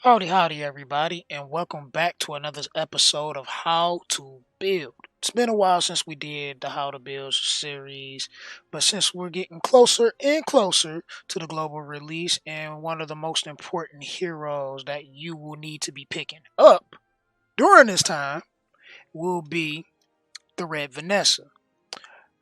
Howdy, howdy, everybody, and welcome back to another episode of How to Build. It's been a while since we did the How to Build series, but since we're getting closer and closer to the global release, and one of the most important heroes that you will need to be picking up during this time will be the Red Vanessa.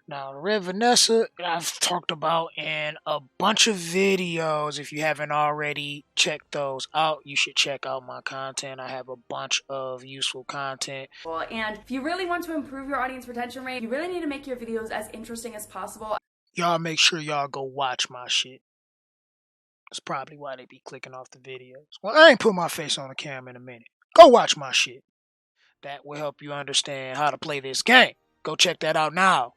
Now, the Red Vanessa, I've talked about in a bunch of videos. If you haven't already checked those out, you should check out my content. I have a bunch of useful content. And if you really want to improve your audience retention rate, you really need to make your videos as interesting as possible. Y'all make sure y'all go watch my shit. That's probably why they be clicking off the videos. Well, I ain't put my face on the camera in a minute. Go watch my shit. That will help you understand how to play this game. Go check that out now.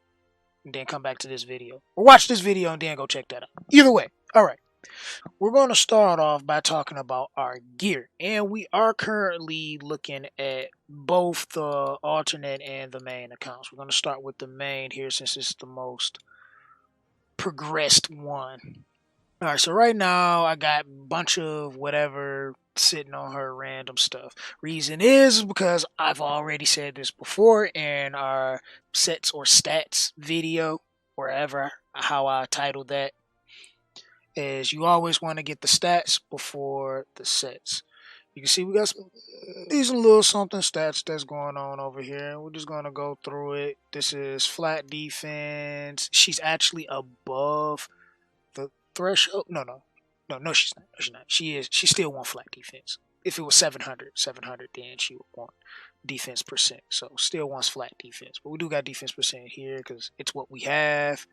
And then come back to this video. Or watch this video and then go check that out. Either way. Alright. We're going to start off by talking about our gear. And we are currently looking at both the alternate and the main accounts. We're going to start with the main here since it's the most progressed one. Alright, so right now I got a bunch of whatever sitting on her random stuff. Reason is because I've already said this before in our sets or stats video, wherever, how I titled that, is you always want to get the stats before the sets. You can see we got these little something stats that's going on over here. We're just going to go through it. This is flat defense. She's actually above the threshold. No, she's not. No, she's not. She is. She still won flat defense. If it was 700, then she would want defense percent. So still wants flat defense. But we do got defense percent here because it's what we have.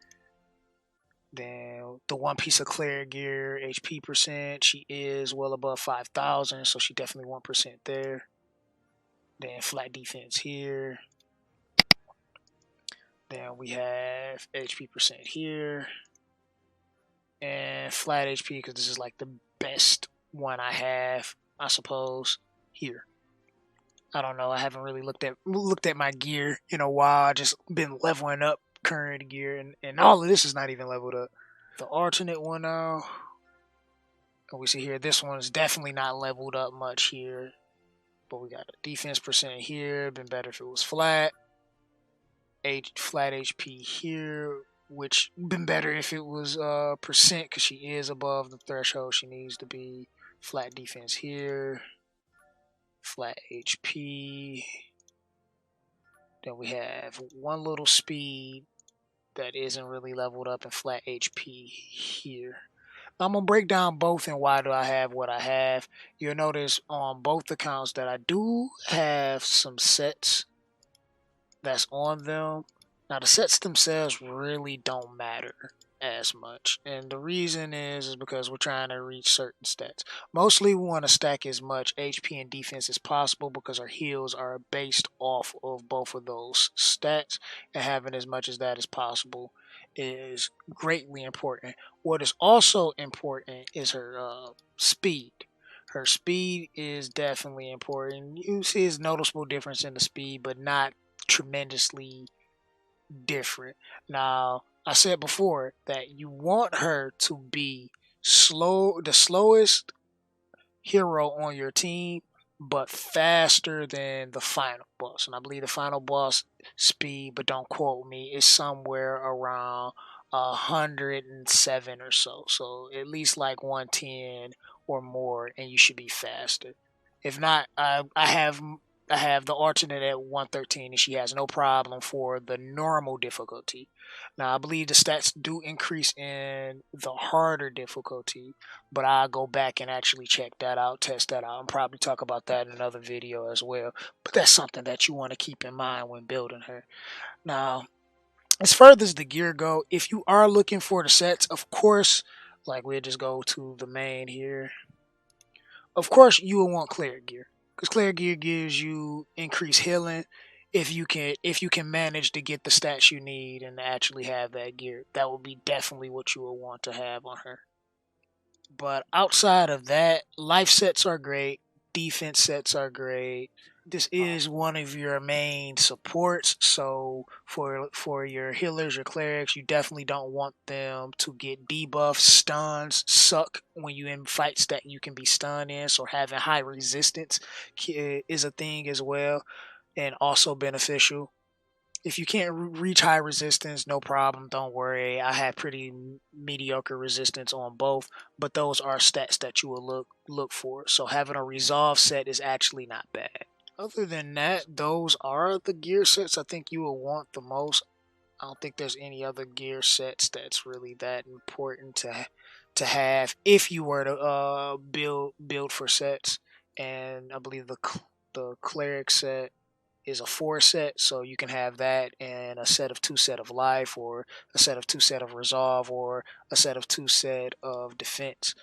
Then the one piece of cleric gear, HP percent, she is well above 5,000, so she definitely 1% there. Then flat defense here. Then we have HP percent here. And flat HP, because this is like the best one I have, I suppose, here. I don't know. I haven't really looked at my gear in a while. I just been leveling up current gear, and all of this is not even leveled up. The alternate one now, we see here, this one is definitely not leveled up much here. But we got a defense percent here. Been better if it was flat. Flat HP here, which been better if it was percent because she is above the threshold she needs to be. Flat defense here. Flat HP. Then we have one little speed that isn't really leveled up in flat HP here. I'm going to break down both and why do I have what I have. You'll notice on both accounts that I do have some sets that's on them. Now, the sets themselves really don't matter as much. And the reason is because we're trying to reach certain stats. Mostly we want to stack as much HP and defense as possible because our heals are based off of both of those stats. And having as much as that as possible is greatly important. What is also important is her speed. Her speed is definitely important. You see a noticeable difference in the speed, but not tremendously different. Now, I said before that you want her to be the slowest hero on your team, but faster than the final boss. And I believe the final boss speed, but don't quote me, is somewhere around 107 or so. So at least like 110 or more, and you should be faster. If not, I have the alternate at 113, and she has no problem for the normal difficulty. Now, I believe the stats do increase in the harder difficulty, but I'll go back and actually check that out, test that out, and probably talk about that in another video as well. But that's something that you want to keep in mind when building her. Now, as far as the gear go, if you are looking for the sets, of course, like we'll just go to the main here. Of course, you will want cleric gear because cleric gear gives you increased healing. If you can manage to get the stats you need and actually have that gear, that would be definitely what you will want to have on her. But outside of that, life sets are great, defense sets are great. this is one of your main supports. So for your healers, your clerics, you definitely don't want them to get debuffs. Stuns suck when you in fights that you can be stunned in. So having high resistance is a thing as well, and also beneficial. If you can't reach high resistance, no problem. Don't worry. I had pretty mediocre resistance on both, but those are stats that you will look for. So having a resolve set is actually not bad. Other than that, those are the gear sets I think you will want the most. I don't think there's any other gear sets that's really that important to have if you were to build for sets. And I believe the cleric set is a 4 set, so you can have that and a set of 2 set of life, or a set of 2 set of resolve, or a set of 2 set of defense.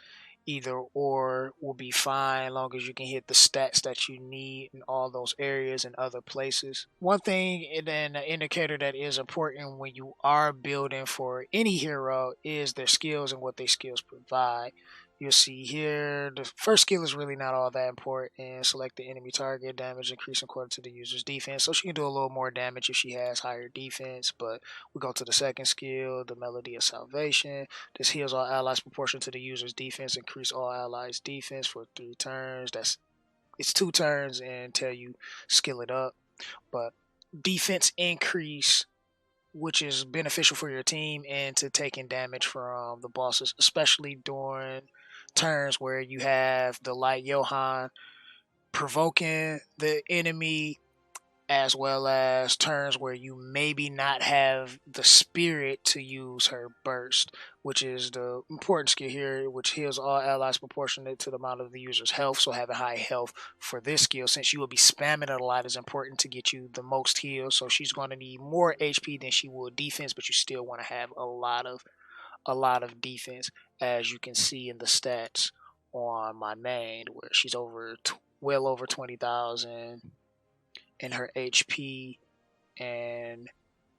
Either or will be fine, as long as you can hit the stats that you need in all those areas and other places. One thing and then an indicator that is important when you are building for any hero is their skills and what their skills provide. You'll see here the first skill is really not all that important. And select the enemy target, damage increase according to the user's defense. So she can do a little more damage if she has higher defense. But we go to the second skill, the Melody of Salvation. This heals all allies proportional to the user's defense. Increase all allies' defense for 3 turns. It's 2 turns until you skill it up. But defense increase, which is beneficial for your team and to taking damage from the bosses, especially during turns where you have the light Johann provoking the enemy, as well as turns where you maybe not have the spirit to use her burst, which is the important skill here, which heals all allies proportionate to the amount of the user's health. So having high health for this skill, since you will be spamming it a lot, is important to get you the most heals. So she's going to need more HP than she would defense, but you still want to have a lot of defense, as you can see in the stats on my main, where she's well over 20,000 in her HP, and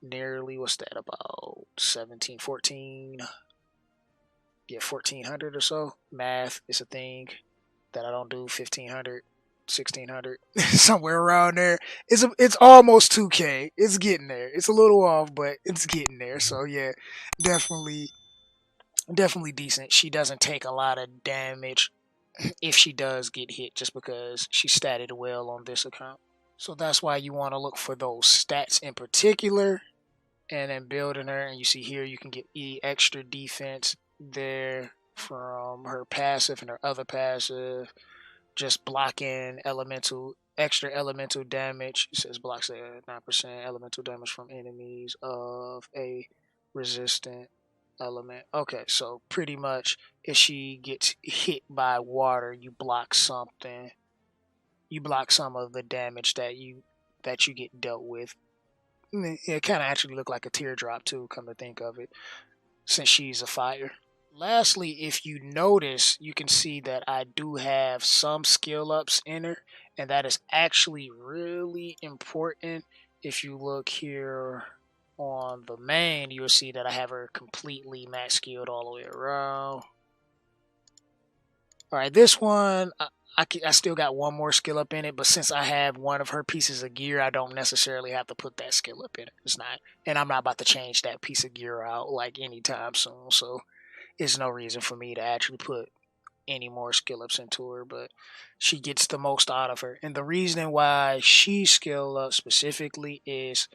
nearly, what's that, about 17, 14, yeah, 1400 or so. Math is a thing that I don't do. 1500, 1600, somewhere around there. It's almost 2K. It's getting there. It's a little off, but it's getting there. So yeah, definitely decent. She doesn't take a lot of damage if she does get hit, just because she statted well on this account. So that's why you want to look for those stats in particular, and then building her. And you see here you can get extra defense there from her passive and her other passive, just blocking extra elemental damage. It says blocks 9% elemental damage from enemies of a resistant element. Okay, so pretty much if she gets hit by water, you block something. You block some of the damage that you get dealt with. It kind of actually looked like a teardrop too, come to think of it, since she's a fire. Lastly, if you notice, you can see that I do have some skill ups in her, and that is actually really important. If you look here on the main, you'll see that I have her completely max skilled all the way around. All right, this one, I still got one more skill up in it, but since I have one of her pieces of gear, I don't necessarily have to put that skill up in it. It's not, and I'm not about to change that piece of gear out like anytime soon, so there's no reason for me to actually put any more skill ups into her, but she gets the most out of her. And the reason why she's skill up specifically is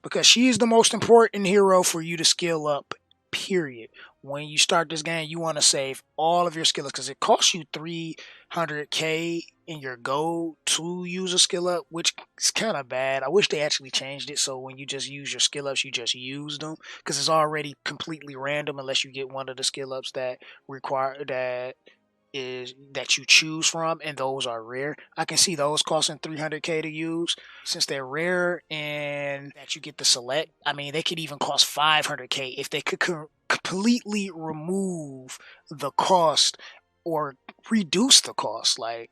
because she's the most important hero for you to skill up, period. When you start this game, you want to save all of your skill ups, because it costs you 300k in your gold to use a skill up, which is kind of bad. I wish they actually changed it so when you just use your skill ups, you just use them, because it's already completely random unless you get one of the skill ups that you choose from, and those are rare. I can see those costing 300k to use, since they're rare and that you get to select. I mean, they could even cost 500k if they could completely remove the cost or reduce the cost. Like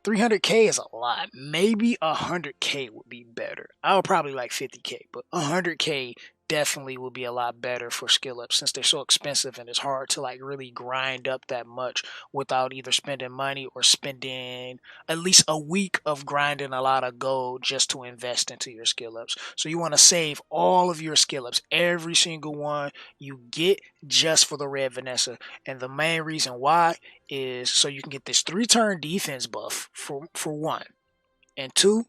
300k is a lot. Maybe 100k would be better. I would probably like 50k, but 100k definitely will be a lot better for skill ups since they're so expensive and it's hard to like really grind up that much without either spending money or spending at least a week of grinding a lot of gold just to invest into your skill ups. So you want to save all of your skill ups, every single one you get just for the Red Vanessa. And the main reason why is so you can get this 3-turn defense buff for one. And two,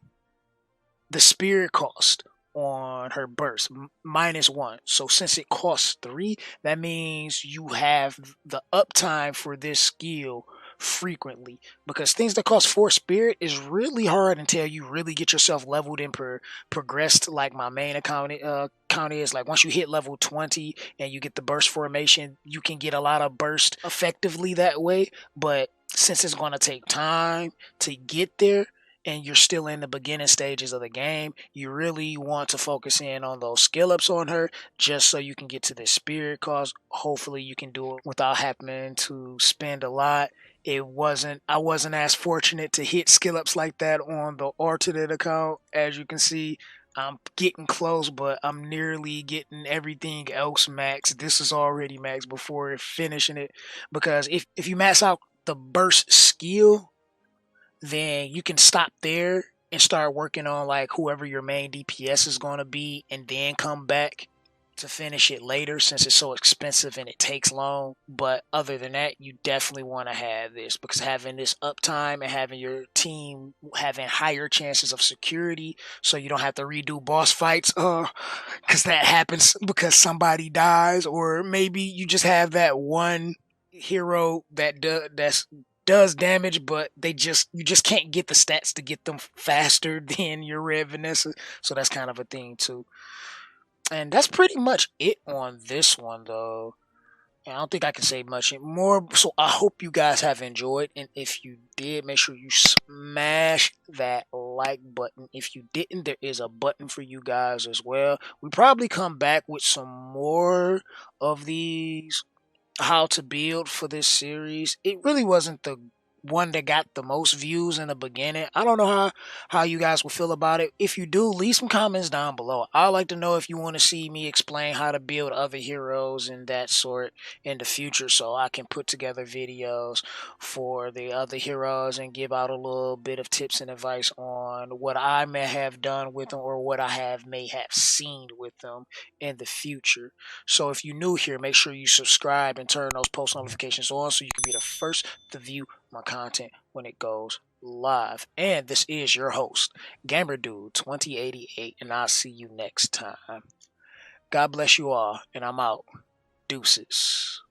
the spirit cost on her burst -1. So since it costs 3, that means you have the uptime for this skill frequently, because things that cost 4 spirit is really hard until you really get yourself leveled and progressed, like my main account is. Like once you hit level 20 and you get the burst formation, you can get a lot of burst effectively that way. But since it's going to take time to get there and you're still in the beginning stages of the game, you really want to focus in on those skill ups on her just so you can get to the spirit cost. Hopefully you can do it without having to spend a lot. I wasn't as fortunate to hit skill ups like that on the alternate account. As you can see, I'm getting close, but I'm nearly getting everything else max. This is already max before finishing it, because if you max out the burst skill, then you can stop there and start working on like whoever your main DPS is going to be, and then come back to finish it later since it's so expensive and it takes long. But other than that, you definitely want to have this, because having this uptime and having your team having higher chances of security, so you don't have to redo boss fights because that happens because somebody dies, or maybe you just have that one hero that does damage, but you just can't get the stats to get them faster than your Red Vanessa. So that's kind of a thing too. And that's pretty much it on this one, though. And I don't think I can say much more. So I hope you guys have enjoyed. And if you did, make sure you smash that like button. If you didn't, there is a button for you guys as well. We probably come back with some more of these how to build for this series. It really wasn't the one that got the most views in the beginning. I don't know how you guys will feel about it. If you do, leave some comments down below. I'd like to know if you want to see me explain how to build other heroes and that sort in the future, so I can put together videos for the other heroes and give out a little bit of tips and advice on what I may have done with them or what I may have seen with them in the future. So if you're new here, make sure you subscribe and turn those post notifications on so you can be the first to view my content when it goes live. And this is your host, GamerDude2088, and I'll see you next time. God bless you all, and I'm out. Deuces.